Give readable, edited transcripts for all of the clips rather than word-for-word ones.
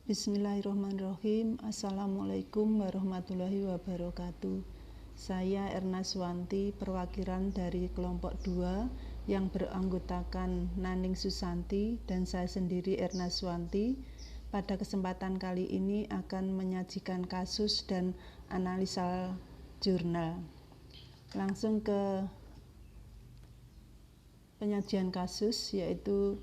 Bismillahirrahmanirrahim. Assalamualaikum warahmatullahi wabarakatuh. Saya Erna Swanti, perwakilan dari kelompok 2 yang beranggotakan Naning Susanti dan saya sendiri Erna Swanti. Pada kesempatan kali ini akan menyajikan kasus dan analisa jurnal. Langsung ke penyajian kasus, yaitu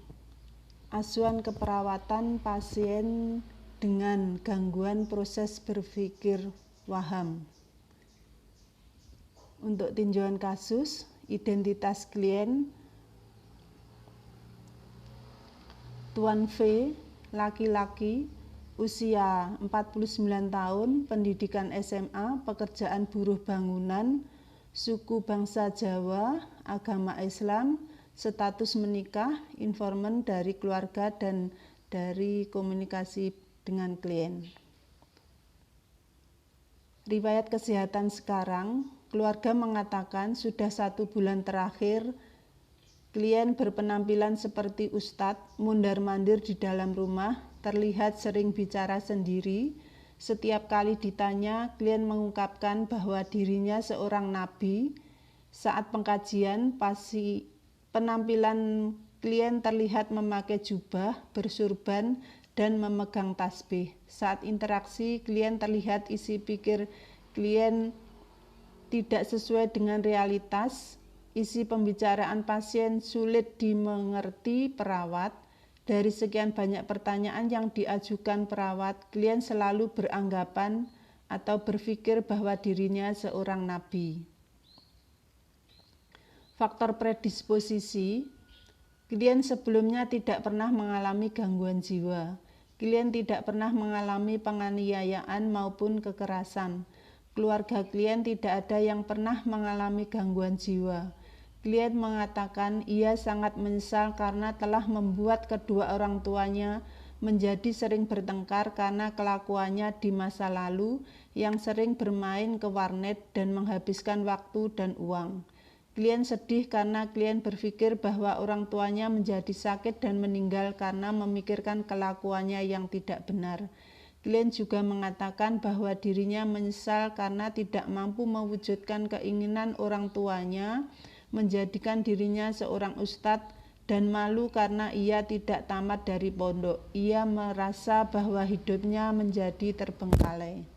asuhan keperawatan pasien dengan gangguan proses berpikir waham. Untuk tinjauan kasus, identitas klien Tuan V, laki-laki, usia 49 tahun, pendidikan SMA, pekerjaan buruh bangunan, suku bangsa Jawa, agama Islam, status menikah, informan dari keluarga dan dari komunikasi dengan klien. Riwayat kesehatan sekarang, keluarga mengatakan sudah 1 bulan terakhir klien berpenampilan seperti ustadz, mundar-mandir di dalam rumah, terlihat sering bicara sendiri. Setiap kali ditanya, klien mengungkapkan bahwa dirinya seorang nabi. Saat pengkajian, penampilan klien terlihat memakai jubah, bersurban, dan memegang tasbih. Saat interaksi, klien terlihat isi pikir klien tidak sesuai dengan realitas. Isi pembicaraan pasien sulit dimengerti perawat. Dari sekian banyak pertanyaan yang diajukan perawat, klien selalu beranggapan atau berpikir bahwa dirinya seorang nabi. Faktor predisposisi, klien sebelumnya tidak pernah mengalami gangguan jiwa. Klien tidak pernah mengalami penganiayaan maupun kekerasan. Keluarga klien tidak ada yang pernah mengalami gangguan jiwa. Klien mengatakan ia sangat menyesal karena telah membuat kedua orang tuanya menjadi sering bertengkar karena kelakuannya di masa lalu yang sering bermain ke warnet dan menghabiskan waktu dan uang. Klien sedih karena klien berpikir bahwa orang tuanya menjadi sakit dan meninggal karena memikirkan kelakuannya yang tidak benar. Klien juga mengatakan bahwa dirinya menyesal karena tidak mampu mewujudkan keinginan orang tuanya menjadikan dirinya seorang ustadz dan malu karena ia tidak tamat dari pondok. Ia merasa bahwa hidupnya menjadi terbengkalai.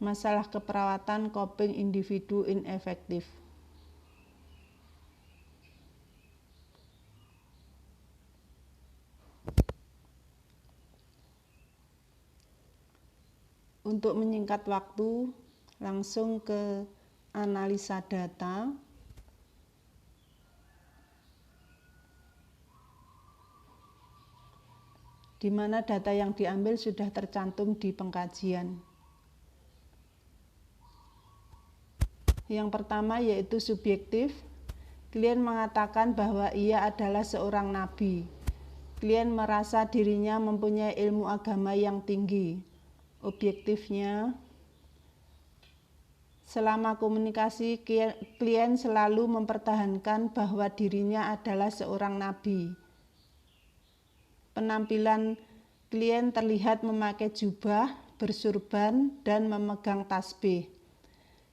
Masalah keperawatan coping individu inefektif. Untuk menyingkat waktu, langsung ke analisa data. Di mana data yang diambil sudah tercantum di pengkajian. Yang pertama yaitu subjektif. Klien mengatakan bahwa ia adalah seorang nabi. Klien merasa dirinya mempunyai ilmu agama yang tinggi. Objektifnya, selama komunikasi klien selalu mempertahankan bahwa dirinya adalah seorang nabi. Penampilan klien terlihat memakai jubah, bersurban, dan memegang tasbih.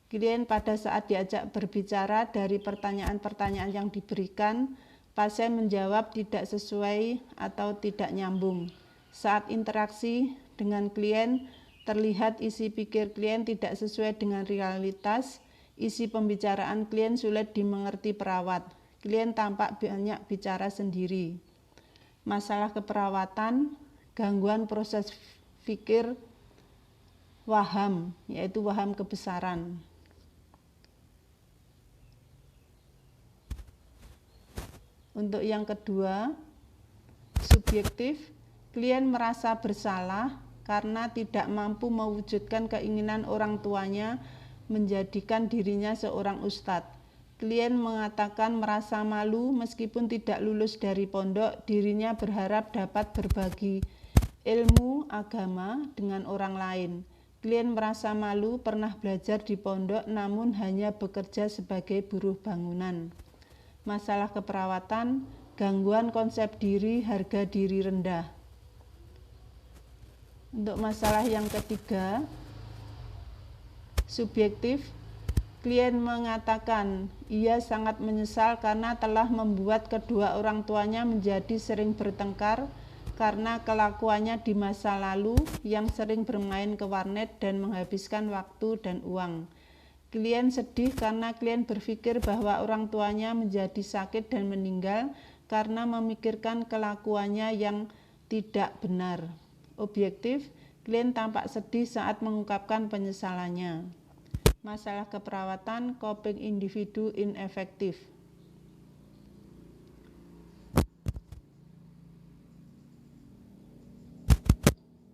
Klien pada saat diajak berbicara dari pertanyaan-pertanyaan yang diberikan, pasien menjawab tidak sesuai atau tidak nyambung. Saat interaksi dengan klien, terlihat isi pikir klien tidak sesuai dengan realitas. Isi pembicaraan klien sulit dimengerti perawat. Klien tampak banyak bicara sendiri. Masalah keperawatan, gangguan proses pikir waham, yaitu waham kebesaran. Untuk yang kedua, subjektif, klien merasa bersalah karena tidak mampu mewujudkan keinginan orang tuanya menjadikan dirinya seorang ustadz. Klien mengatakan merasa malu meskipun tidak lulus dari pondok, dirinya berharap dapat berbagi ilmu agama dengan orang lain. Klien merasa malu pernah belajar di pondok namun hanya bekerja sebagai buruh bangunan. Masalah keperawatan, gangguan konsep diri, harga diri rendah. Untuk masalah yang ketiga, subjektif, klien mengatakan ia sangat menyesal karena telah membuat kedua orang tuanya menjadi sering bertengkar karena kelakuannya di masa lalu yang sering bermain ke warnet dan menghabiskan waktu dan uang. Klien sedih karena klien berpikir bahwa orang tuanya menjadi sakit dan meninggal karena memikirkan kelakuannya yang tidak benar. Objektif, klien tampak sedih saat mengungkapkan penyesalannya. Masalah keperawatan, coping individu inefektif.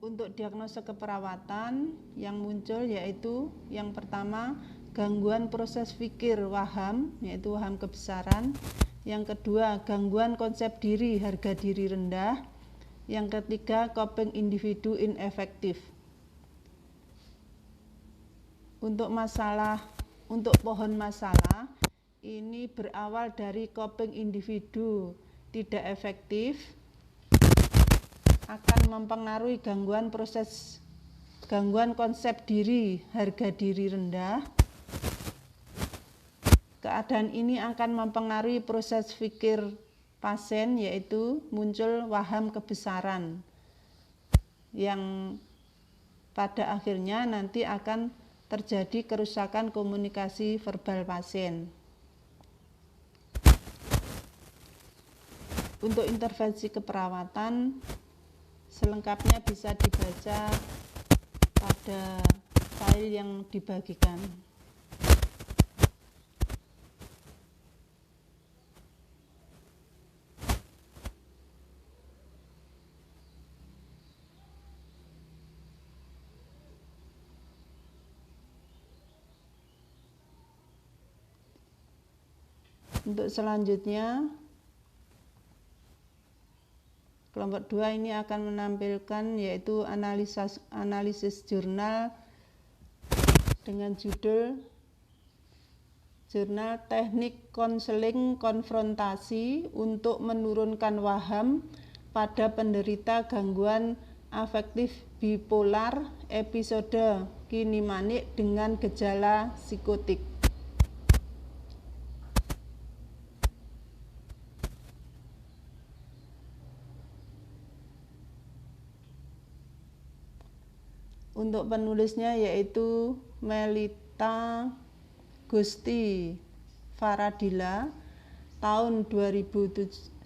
Untuk diagnosa keperawatan yang muncul yaitu yang pertama, gangguan proses pikir waham, yaitu waham kebesaran. Yang kedua, gangguan konsep diri, harga diri rendah. Yang ketiga, coping individu inefektif. Untuk pohon masalah, ini berawal dari coping individu tidak efektif, akan mempengaruhi gangguan konsep diri, harga diri rendah. Keadaan ini akan mempengaruhi proses pikir pasien, yaitu muncul waham kebesaran yang pada akhirnya nanti akan terjadi kerusakan komunikasi verbal pasien. Untuk intervensi keperawatan selengkapnya bisa dibaca pada file yang dibagikan. Untuk selanjutnya, kelompok 2 ini akan menampilkan yaitu analisis jurnal dengan judul Jurnal Teknik Konseling Konfrontasi untuk Menurunkan Waham pada Penderita Gangguan Afektif Bipolar Episode Kini Manik dengan Gejala Psikotik. Untuk penulisnya yaitu Melita Gusti Faradila tahun 2019.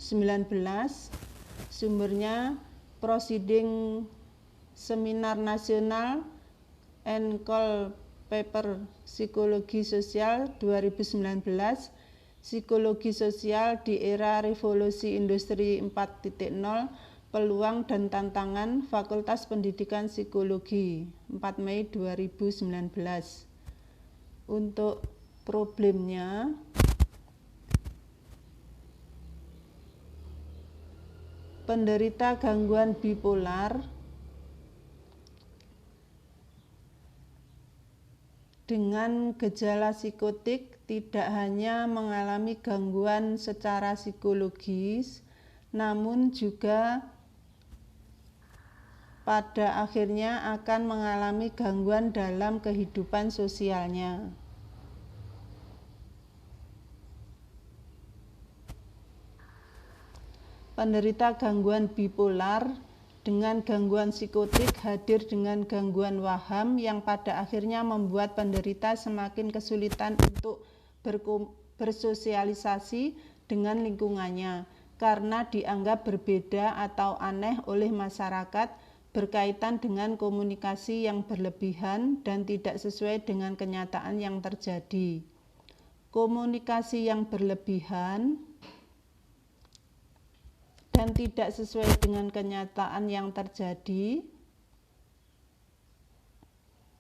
Sumbernya Proceeding Seminar Nasional and Call Paper Psikologi Sosial 2019, Psikologi Sosial di Era Revolusi Industri 4.0, Peluang dan Tantangan, Fakultas Pendidikan Psikologi, 4 Mei 2019. Untuk problemnya, penderita gangguan bipolar dengan gejala psikotik tidak hanya mengalami gangguan secara psikologis, namun juga pada akhirnya akan mengalami gangguan dalam kehidupan sosialnya. Penderita gangguan bipolar dengan gangguan psikotik hadir dengan gangguan waham yang pada akhirnya membuat penderita semakin kesulitan untuk bersosialisasi dengan lingkungannya karena dianggap berbeda atau aneh oleh masyarakat, berkaitan dengan komunikasi yang berlebihan dan tidak sesuai dengan kenyataan yang terjadi. Komunikasi yang berlebihan dan tidak sesuai dengan kenyataan yang terjadi,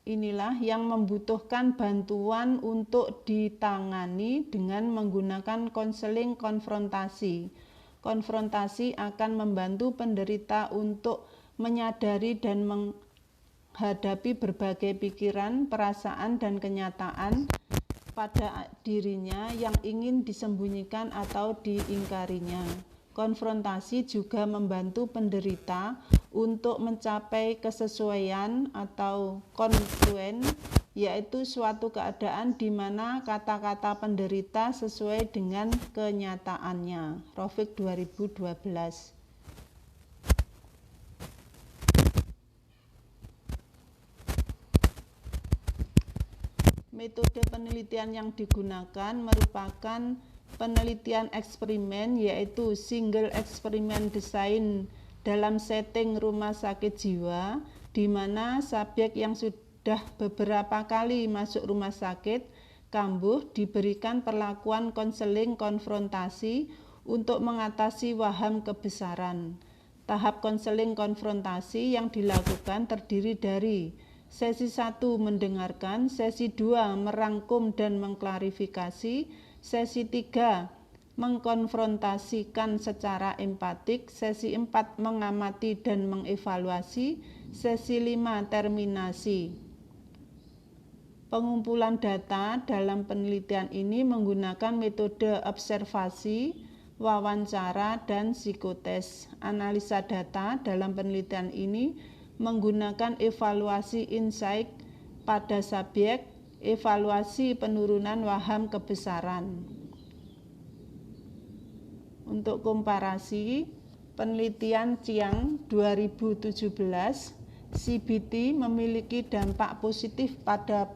inilah yang membutuhkan bantuan untuk ditangani dengan menggunakan konseling konfrontasi. Konfrontasi akan membantu penderita untuk menyadari dan menghadapi berbagai pikiran, perasaan, dan kenyataan pada dirinya yang ingin disembunyikan atau diingkarinya. Konfrontasi juga membantu penderita untuk mencapai kesesuaian atau kongruen, yaitu suatu keadaan di mana kata-kata penderita sesuai dengan kenyataannya. Rofik 2012. Metode penelitian yang digunakan merupakan penelitian eksperimen, yaitu single experiment design dalam setting rumah sakit jiwa, di mana subjek yang sudah beberapa kali masuk rumah sakit kambuh diberikan perlakuan konseling konfrontasi untuk mengatasi waham kebesaran. Tahap konseling konfrontasi yang dilakukan terdiri dari sesi 1 mendengarkan, sesi 2 merangkum dan mengklarifikasi, sesi 3 mengkonfrontasikan secara empatik, sesi 4 mengamati dan mengevaluasi, sesi 5 terminasi. Pengumpulan data dalam penelitian ini menggunakan metode observasi, wawancara, dan psikotes. Analisa data dalam penelitian ini menggunakan evaluasi insight pada subjek, evaluasi penurunan waham kebesaran. Untuk komparasi, penelitian Chiang 2017, CBT memiliki dampak positif pada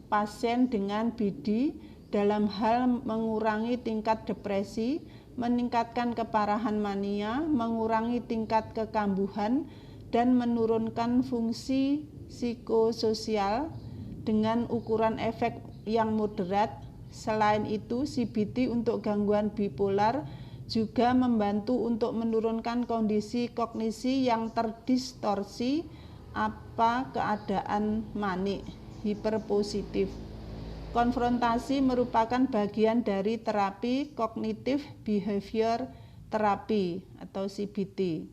pasien dengan BD dalam hal mengurangi tingkat depresi, meningkatkan keparahan mania, mengurangi tingkat kekambuhan, dan menurunkan fungsi psikososial dengan ukuran efek yang moderat. Selain itu, CBT untuk gangguan bipolar juga membantu untuk menurunkan kondisi kognisi yang terdistorsi keadaan manik hiperpositif. Konfrontasi merupakan bagian dari terapi kognitif behavior terapi atau CBT.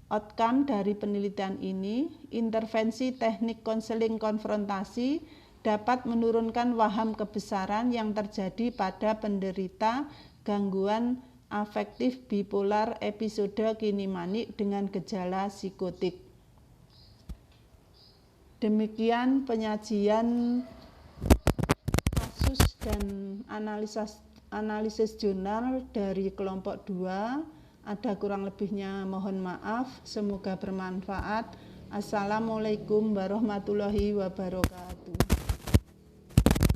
Outcome dari penelitian ini, intervensi teknik konseling konfrontasi dapat menurunkan waham kebesaran yang terjadi pada penderita gangguan afektif bipolar episode kinimanik dengan gejala psikotik. Demikian penyajian kasus dan analisis jurnal dari kelompok 2. Ada kurang lebihnya mohon maaf, semoga bermanfaat. Assalamualaikum warahmatullahi wabarakatuh.